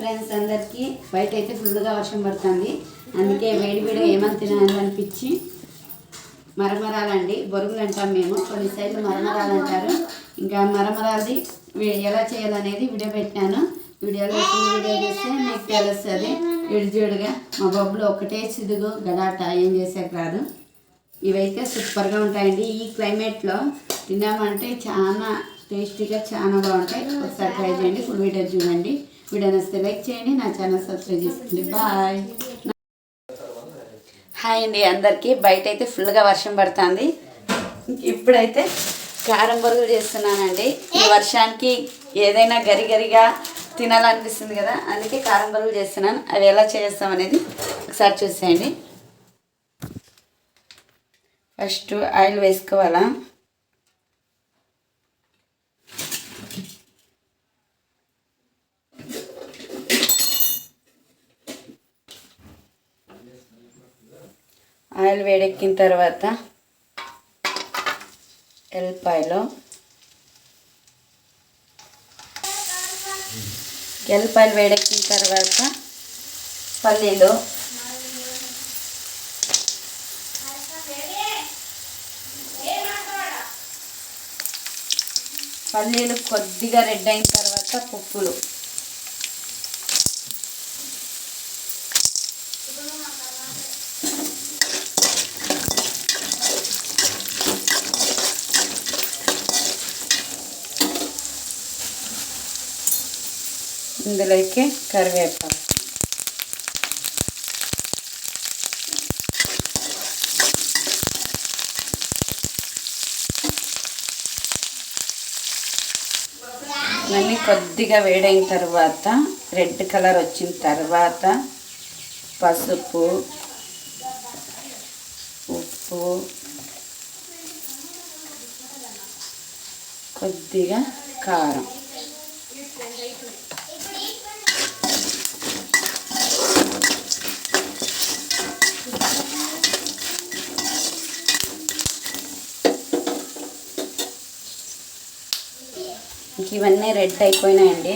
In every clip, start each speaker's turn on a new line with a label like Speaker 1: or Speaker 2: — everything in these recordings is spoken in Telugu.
Speaker 1: ఫ్రెండ్స్ అందరికీ బయట అయితే ఫుల్గా వర్షం పడుతుంది. అందుకే వేడి వేడి ఏమని తినాలనిపించి మరమరాలండి, బొరుగులు అంటాం మేము, కొన్ని సైడ్లు మరమరాలు అంటారు. ఇంకా మరమరాలది ఎలా చేయాలనేది వీడియో పెట్టాను. వీడియోలో వీడియో చేస్తే మీకు తెలుస్తుంది. విడిజోడుగా మా బొబ్బులు ఒకటే చిదుగు గడాట ఏం చేసేకి రాదు. ఇవైతే సూపర్గా ఉంటాయండి. ఈ క్లైమేట్లో తిన్నామంటే చాలా టేస్టీగా చాలా బాగుంటాయి. ఒకసారి ట్రై చేయండి. ఫుల్ వీడియో చూడండి. వీడియో నచ్చితే లైక్ చేయండి, నా ఛానల్ సబ్స్క్రైబ్ చేసుకోండి. బాయ్. హాయ్ అండి అందరికీ. బయట అయితే ఫుల్గా వర్షం పడుతుంది. ఇప్పుడైతే కారం బొరుగులు చేస్తున్నానండి. ఈ వర్షానికి ఏదైనా గరిగరిగా తినాలనిపిస్తుంది కదా, అందుకే కారం బొరుగులు చేస్తున్నాను. అవి ఎలా చేస్తాం అనేది ఒకసారి చూసేయండి. ఫస్ట్ ఆయిల్ వేసుకోవాలా. ఆయిల్ వేడెక్కిన తర్వాత ఎల్లిపాయలు వేడెక్కిన తర్వాత పల్లీలు, కొద్దిగా రెడ్ అయిన తర్వాత పప్పులు, ఇందులోకి కరివేపాకు, ఇవన్నీ కొద్దిగా వేడైన తర్వాత రెడ్ కలర్ వచ్చిన తర్వాత పసుపు, ఉప్పు, కొద్దిగా కారం, ఇవన్నీ రెడ్ అయిపోయినాయండి.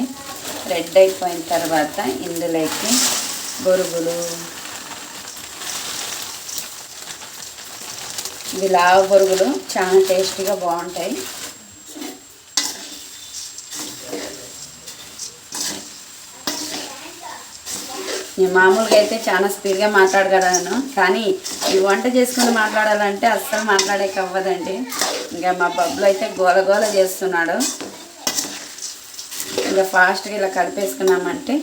Speaker 1: రెడ్ అయిపోయిన తర్వాత ఇందులోకి బొరుగులు, ఇవి లావు బొరుగులు చాలా టేస్టీగా బాగుంటాయి. నేను మామూలుగా అయితే చాలా స్పీడ్గా మాట్లాడగలను, కానీ ఈ వంట చేసుకుని మాట్లాడాలంటే అస్సలు మాట్లాడేకి అవ్వదండి. ఇంకా మా బబ్బులు అయితే గోల చేస్తున్నాడు. ఇంకా ఫాస్ట్గా ఇలా కలిపేసుకున్నామంటే